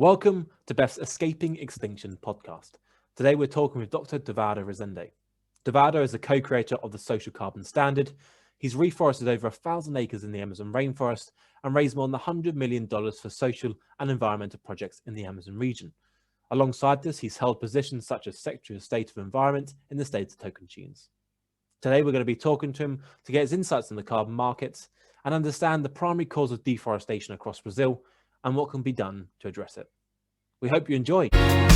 Welcome to Beth's Escaping Extinction podcast. Today we're talking with Dr. Divaldo Rezende. Divaldo is the co-creator of the Social Carbon Standard. He's reforested over 1,000 acres in the Amazon rainforest and raised more than $100 million for social and environmental projects in the Amazon region. Alongside this, he's held positions such as Secretary of State of Environment in the state of Tocantins. Today we're going to be talking to him to get his insights on the carbon markets and understand the primary cause of deforestation across Brazil and what can be done to address it. We hope you enjoy. Hi,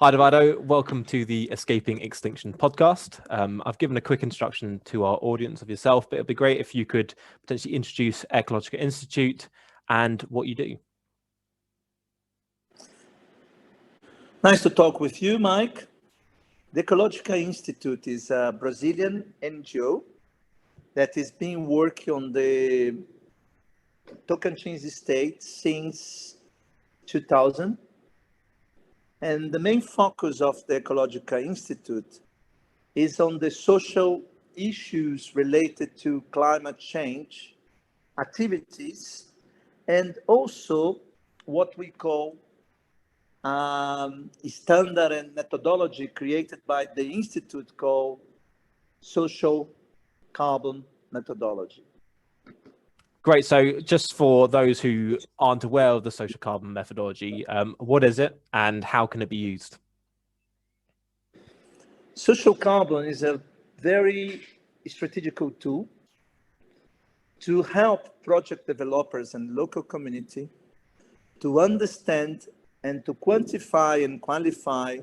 Divaldo. Welcome to the Escaping Extinction podcast. I've given a quick introduction to our audience of yourself, but it'd be great if you could potentially introduce Ecologica Institute and what you do. Nice to talk with you, Mike. The Ecologica Institute is a Brazilian NGO that has been working on the Tocantins state since 2000. And the main focus of the Ecologica Institute is on the social issues related to climate change activities and also what we call standard and methodology created by the Institute called Social Carbon Methodology. Great. So just for those who aren't aware of the social carbon methodology, what is it and how can it be used? Social carbon is a very strategical tool to help project developers and local community to understand and to quantify and qualify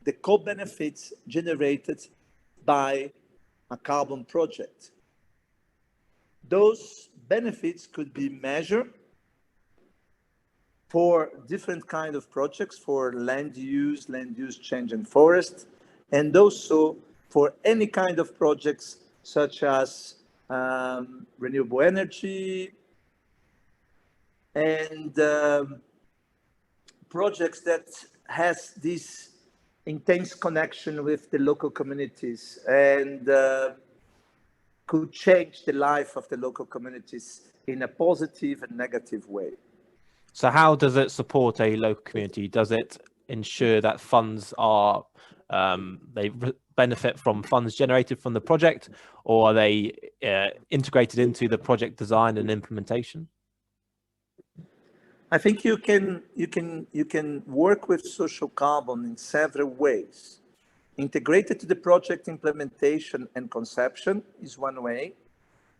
the co-benefits generated by a carbon project. Those benefits could be measured for different kinds of projects, for land use change and forest, and also for any kind of projects such as renewable energy and projects that has this intense connection with the local communities and could change the life of the local communities in a positive and negative way. So how does it support a local community? Does it ensure that funds are, benefit from funds generated from the project, or are they integrated into the project design and implementation? I think you can work with social carbon in several ways. Integrated to the project implementation and conception is one way,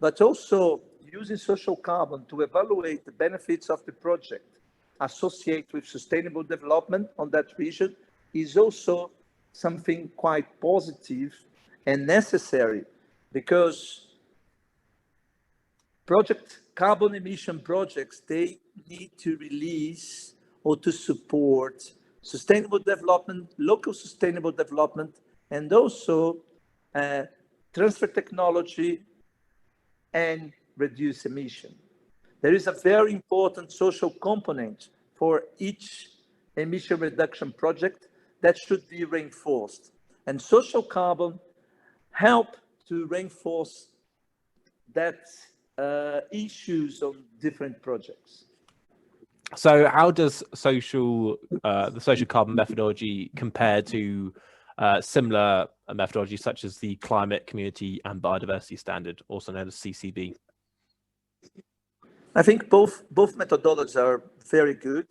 but also using social carbon to evaluate the benefits of the project associated with sustainable development on that region is also something quite positive and necessary, because carbon emission projects, they need to release or to support sustainable development, local sustainable development, and also transfer technology and reduce emission. There is a very important social component for each emission reduction project that should be reinforced. And social carbon help to reinforce that issues on different projects. So how does the social carbon methodology compare to similar methodologies such as the Climate, Community and Biodiversity Standard, also known as CCB? I think both methodologies are very good.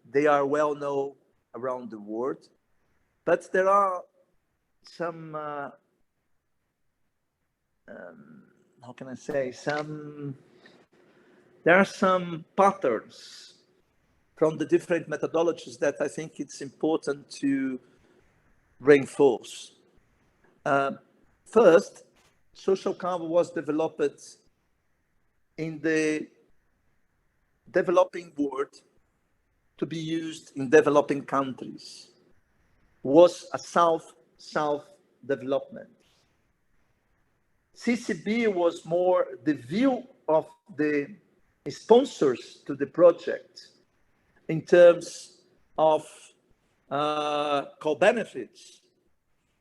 They are well known around the world, but there are some, there are some patterns from the different methodologies that I think it's important to reinforce. First, social carbon was developed in the developing world to be used in developing countries. Was a South-South development. CCB was more the view of the sponsors to the project in terms of co-benefits.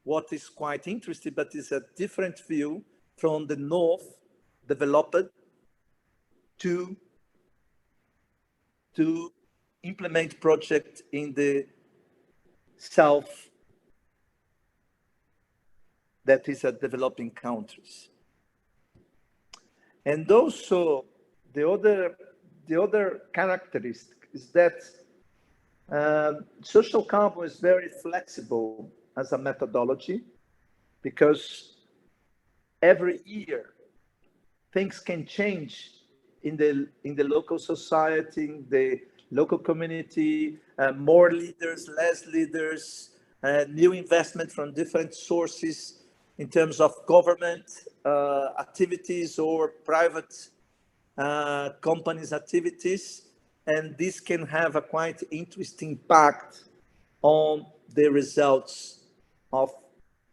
What is quite interesting, but is a different view, from the north developed to implement project in the south that is at developing countries. And also the other characteristic is that social carbon is very flexible as a methodology, because every year things can change in the local society, in the local community, more leaders, less leaders, new investment from different sources in terms of government activities or private companies' activities. And this can have a quite interesting impact on the results of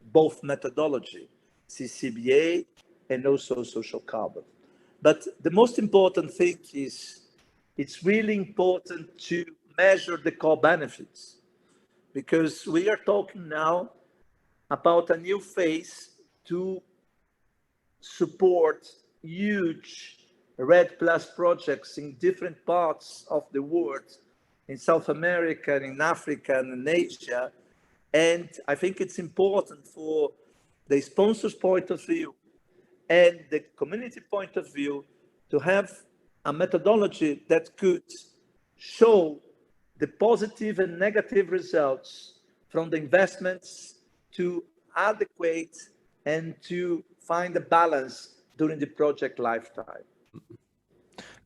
both methodology, CCBA and also social carbon. But the most important thing is it's really important to measure the co-benefits, because we are talking now about a new phase to support huge REDD+ projects in different parts of the world, in South America, and in Africa, and in Asia. And I think it's important for the sponsor's point of view and the community point of view to have a methodology that could show the positive and negative results from the investments, to adequate and to find a balance during the project lifetime.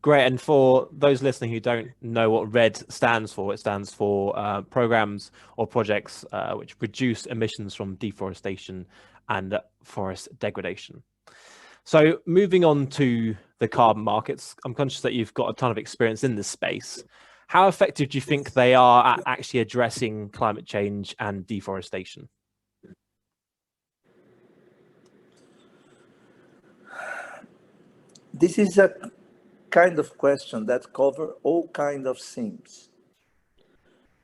Great. And for those listening who don't know what REDD stands for, it stands for programs or projects which reduce emissions from deforestation and forest degradation. So moving on to the carbon markets, I'm conscious that you've got a ton of experience in this space. How effective do you think they are at actually addressing climate change and deforestation? This is a kind of question that covers all kinds of things,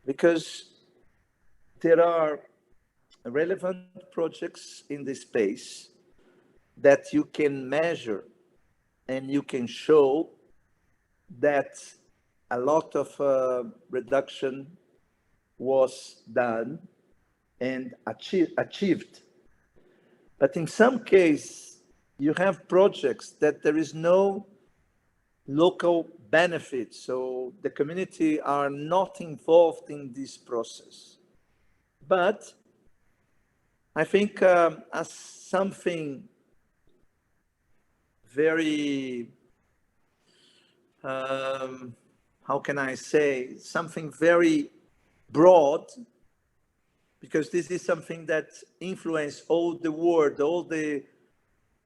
because there are relevant projects in this space that you can measure and you can show that a lot of reduction was done and achieved. But in some cases, you have projects that there is no local benefit, so the community are not involved in this process. But I think as something very, how can I say, something very broad, because this is something that influences all the world, all the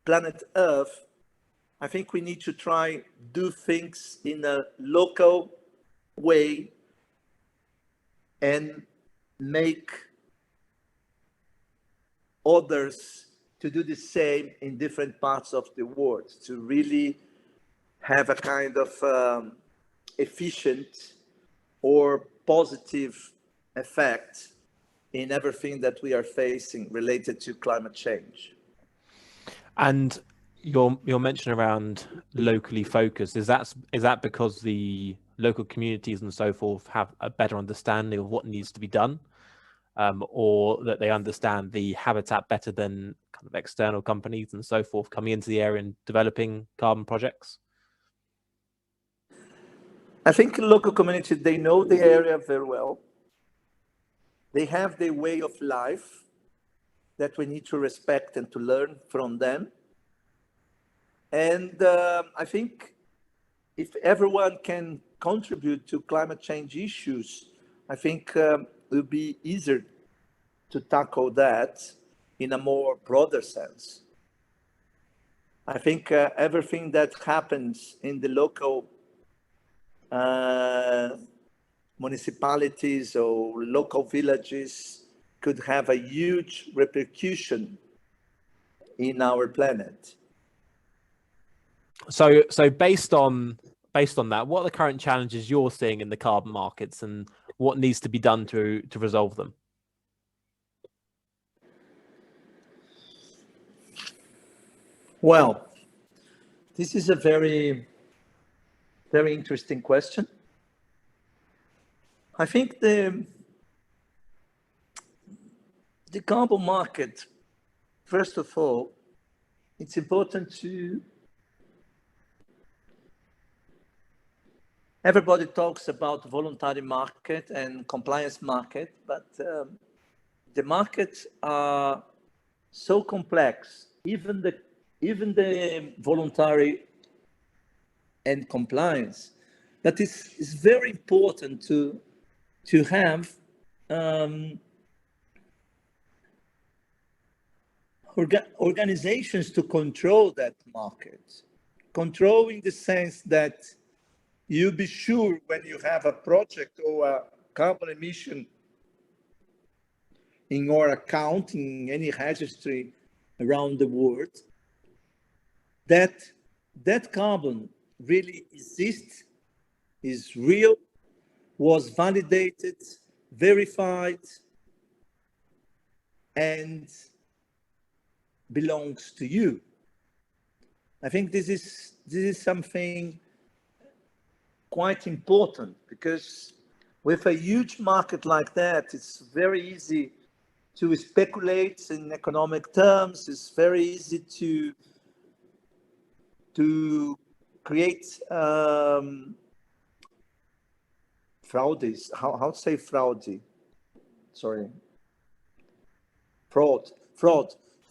planet Earth. I think we need to try do things in a local way and make others to do the same in different parts of the world, to really have a kind of efficient or positive effect in everything that we are facing related to climate change. And your mention around locally focused, is that because the local communities and so forth have a better understanding of what needs to be done, or that they understand the habitat better than kind of external companies and so forth coming into the area and developing carbon projects? I think local communities, they know the area very well. They have their way of life that we need to respect and to learn from them. And I think if everyone can contribute to climate change issues, I think it will be easier to tackle that in a more broader sense. I think everything that happens in the local municipalities or local villages could have a huge repercussion in our planet. So based on that, what are the current challenges you're seeing in the carbon markets, and what needs to be done to resolve them? Well, this is a very, very interesting question. I think the carbon market, first of all, it's important to, everybody talks about voluntary market and compliance market, but the markets are so complex, even the voluntary and compliance, that it's very important to have organizations to control that market. Control in the sense that you be sure when you have a project or a carbon emission in your account, in any registry around the world, that carbon really exists, is real, was validated, verified, and belongs to you. I think this is something quite important, because with a huge market like that, it's very easy to speculate in economic terms. It's very easy to create fraudes. How to say fraude? Sorry. Fraud.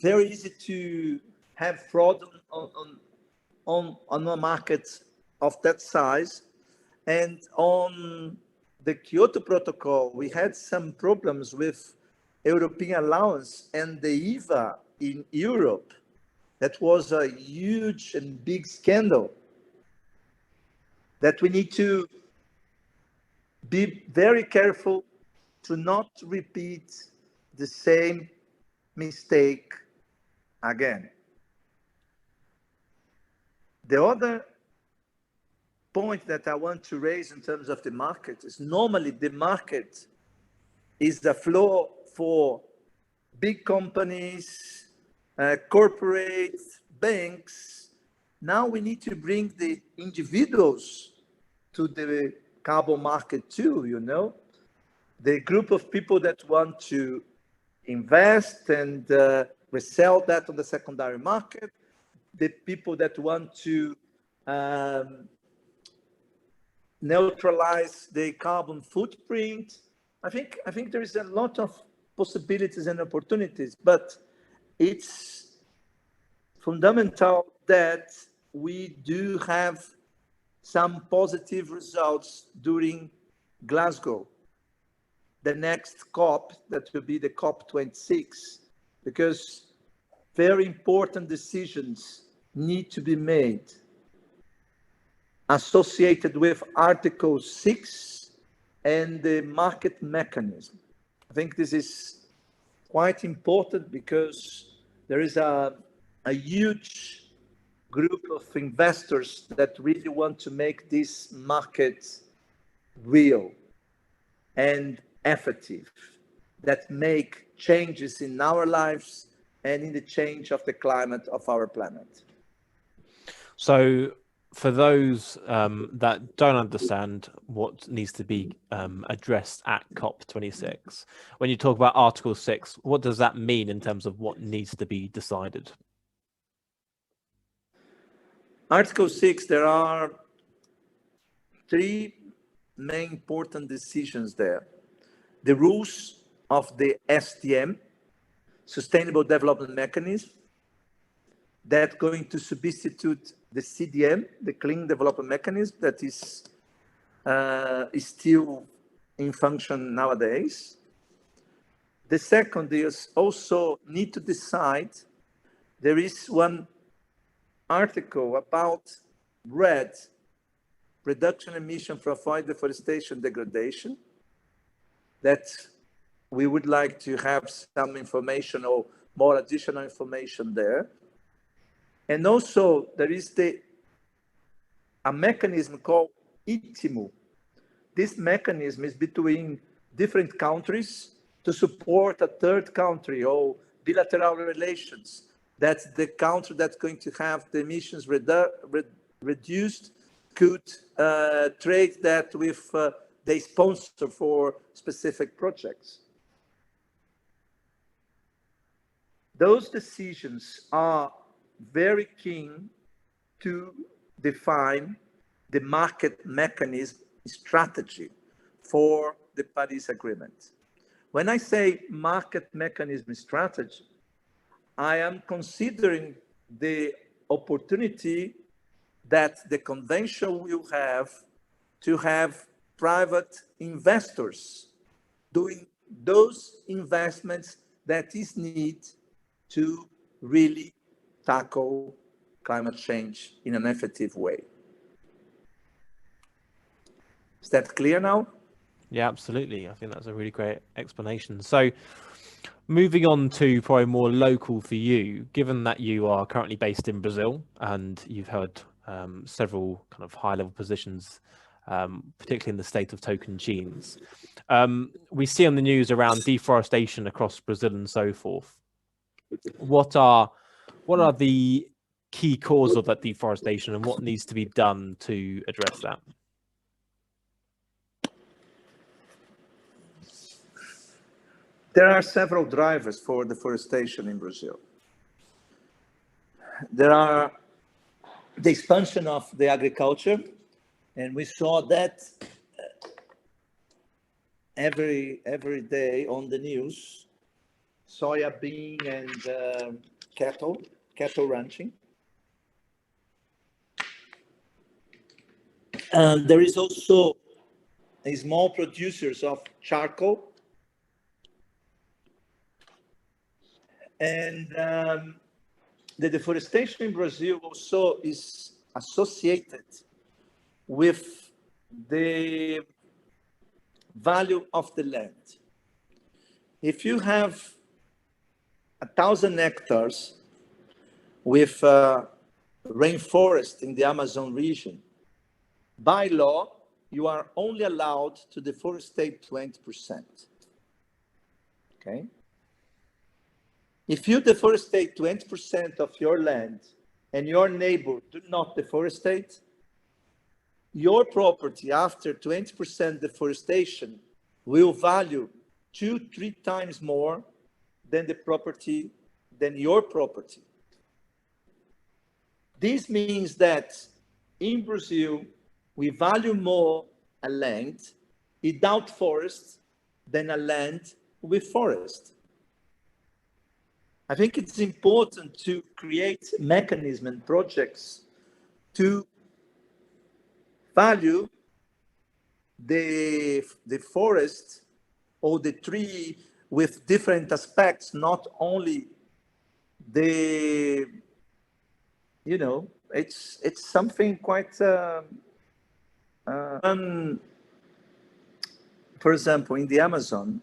Very easy to have fraud on a market of that size. And on the Kyoto Protocol, we had some problems with European allowance and the EVA in Europe. That was a huge and big scandal that we need to be very careful to not repeat the same mistake again. The other point that I want to raise in terms of the market is, normally the market is the floor for big companies, corporate banks. Now we need to bring the individuals to the carbon market too, you know, the group of people that want to invest and resell that on the secondary market, the people that want to neutralize the carbon footprint. I think there is a lot of possibilities and opportunities, but it's fundamental that we do have some positive results during Glasgow, the next COP, that will be the COP26, because very important decisions need to be made associated with Article 6 and the market mechanism. I think this is quite important because there is a huge group of investors that really want to make this market real and effective, that make changes in our lives and in the change of the climate of our planet. So for those that don't understand what needs to be addressed at COP26, when you talk about Article 6, what does that mean in terms of what needs to be decided? Article 6, there are three main important decisions there. The rules of the SDM, Sustainable Development Mechanism, that's going to substitute the CDM, the Clean Development Mechanism, that is still in function nowadays. The second is also need to decide, there is one article about RED, reduction emission for avoid deforestation degradation, that we would like to have some information or more additional information there. And also there is a mechanism called ITIMU. This mechanism is between different countries to support a third country or bilateral relations that the country that's going to have the emissions reduced could trade that with they sponsor for specific projects. Those decisions are very keen to define the market mechanism strategy for the Paris Agreement. When I say market mechanism strategy, I am considering the opportunity that the convention will have to have private investors doing those investments that is needed to really tackle climate change in an effective way. Is that clear now? Yeah, absolutely. I think that's a really great explanation. So moving on to probably more local for you, given that you are currently based in Brazil and you've held several kind of high-level positions, particularly in the state of Tocantins. We see on the news around deforestation across Brazil and so forth. What are the key causes of that deforestation and what needs to be done to address that? There are several drivers for deforestation in Brazil. There are the expansion of the agriculture, and we saw that every day on the news, soya bean and cattle ranching. And there is also a small producers of charcoal. And the deforestation in Brazil also is associated with the value of the land. If you have 1,000 hectares with rainforest in the Amazon region, by law, you are only allowed to deforestate 20%. Okay? If you deforestate 20% of your land and your neighbor do not deforestate, your property after 20% deforestation will value 2-3 times more than your property. This means that in Brazil, we value more a land without forest than a land with forest. I think it's important to create mechanisms and projects to value the forest or the tree with different aspects, not only the, you know, it's something quite, for example, in the Amazon,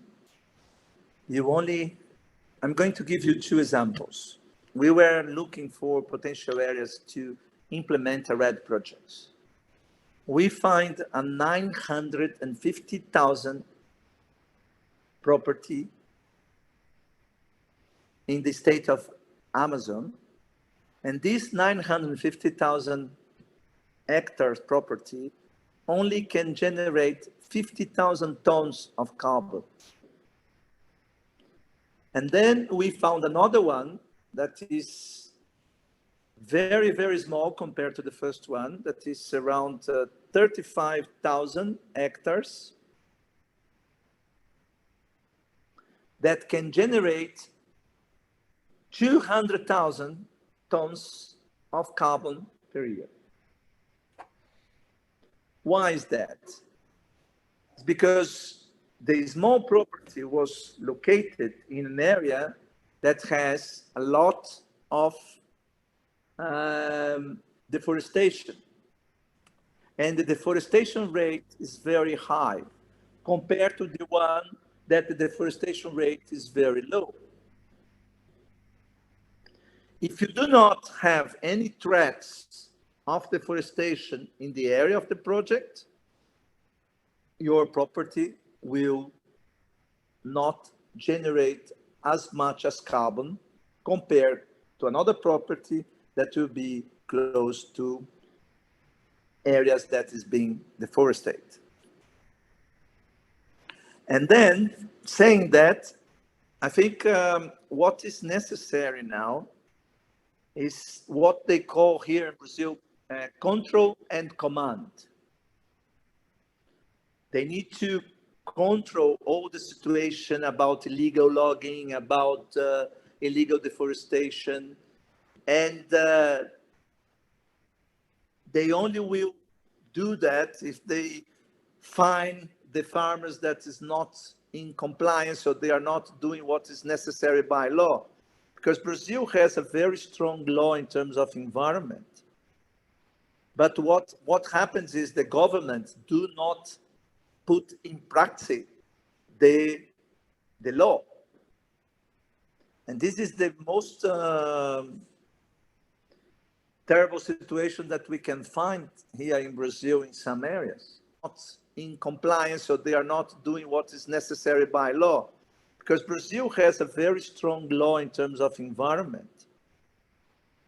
I'm going to give you 2 examples. We were looking for potential areas to implement a RED projects. We find a 950,000 property in the state of Amazon, and this 950,000 hectares property only can generate 50,000 tons of carbon. And then we found another one that is very, very small compared to the first one, that is around 35,000 hectares that can generate 200,000 tons of carbon per year. Why is that? It's because the small property was located in an area that has a lot of deforestation. And the deforestation rate is very high compared to the one that the deforestation rate is very low. If you do not have any threats of deforestation in the area of the project, your property will not generate as much as carbon compared to another property that will be close to areas that is being deforested. And then saying that, I think what is necessary now is what they call here in Brazil control and command. They need to control all the situation about illegal logging, about illegal deforestation, and they only will do that if they find the farmers that is not in compliance or they are not doing what is necessary by law. Because Brazil has a very strong law in terms of environment. But what happens is the government do not put in practice the law. And this is the most terrible situation that we can find here in Brazil in some areas. Not in compliance, or they are not doing what is necessary by law. Because Brazil has a very strong law in terms of environment.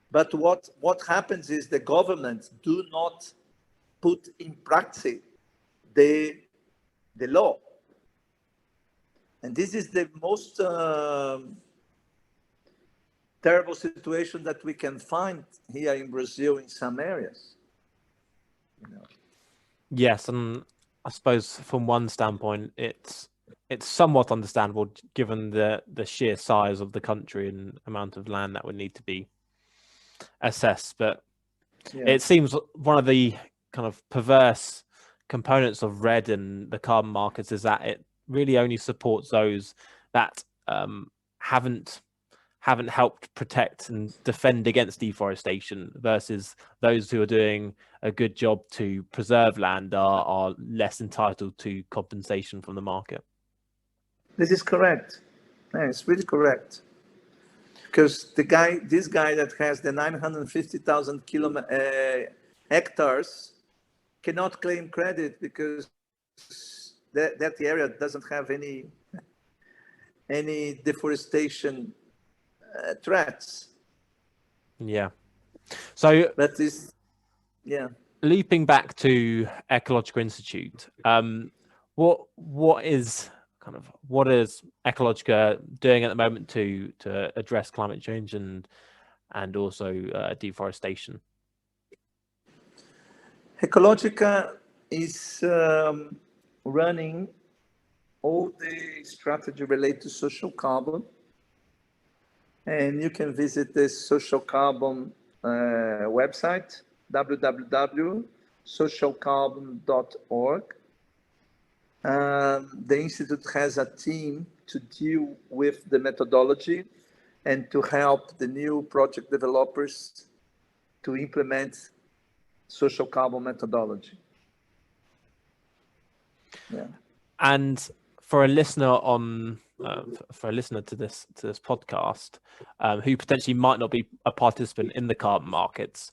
But what happens is the government do not put in practice the law. And this is the most terrible situation that we can find here in Brazil in some areas. You know. Yes, and I suppose from one standpoint, it's somewhat understandable given the sheer size of the country and amount of land that would need to be assessed. But it seems one of the kind of perverse components of RED and the carbon markets is that it really only supports those that haven't helped protect and defend against deforestation versus those who are doing a good job to preserve land are less entitled to compensation from the market. This is correct. Yeah, it's really correct. Because this guy that has the 950,000 hectares cannot claim credit because that area doesn't have any deforestation threats. Yeah. So that is, leaping back to Ecologica Institute, what is Ecologica doing at the moment to address climate change and also deforestation? Ecologica is running all the strategy related to social carbon. And you can visit the social carbon website, www.socialcarbon.org. The Institute has a team to deal with the methodology and to help the new project developers to implement social carbon methodology. Yeah. And for a listener to this podcast who potentially might not be a participant in the carbon markets,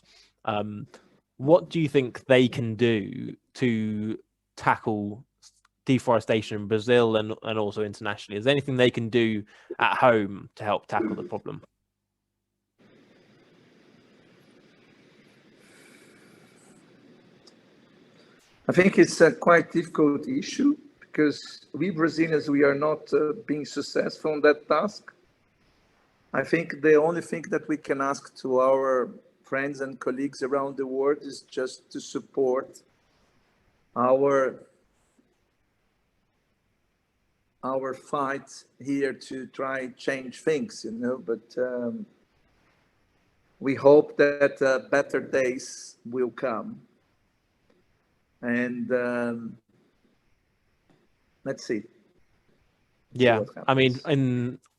what do you think they can do to tackle deforestation in Brazil and also internationally? Is there anything they can do at home to help tackle the problem? I think it's a quite difficult issue because we Brazilians, we are not being successful in that task. I think the only thing that we can ask to our friends and colleagues around the world is just to support our fight here to try change things, you know, but we hope that better days will come. And let's see. Yeah, I mean,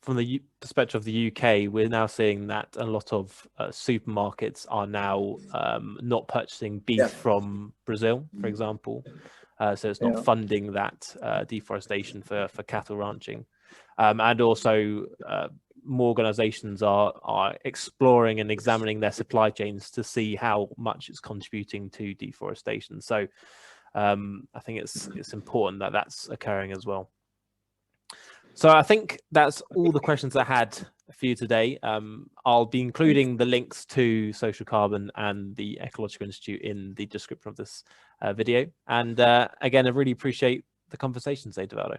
from the perspective of the UK, we're now seeing that a lot of supermarkets are now not purchasing beef from Brazil, for example. So it's not funding that deforestation for cattle ranching. And also more organizations are exploring and examining their supply chains to see how much it's contributing to deforestation. So I think it's important that that's occurring as well. So I think that's all the questions I had for you today. I'll be including the links to Social Carbon and the Ecological Institute in the description of this video. And again, I really appreciate the conversation today, Divaldo.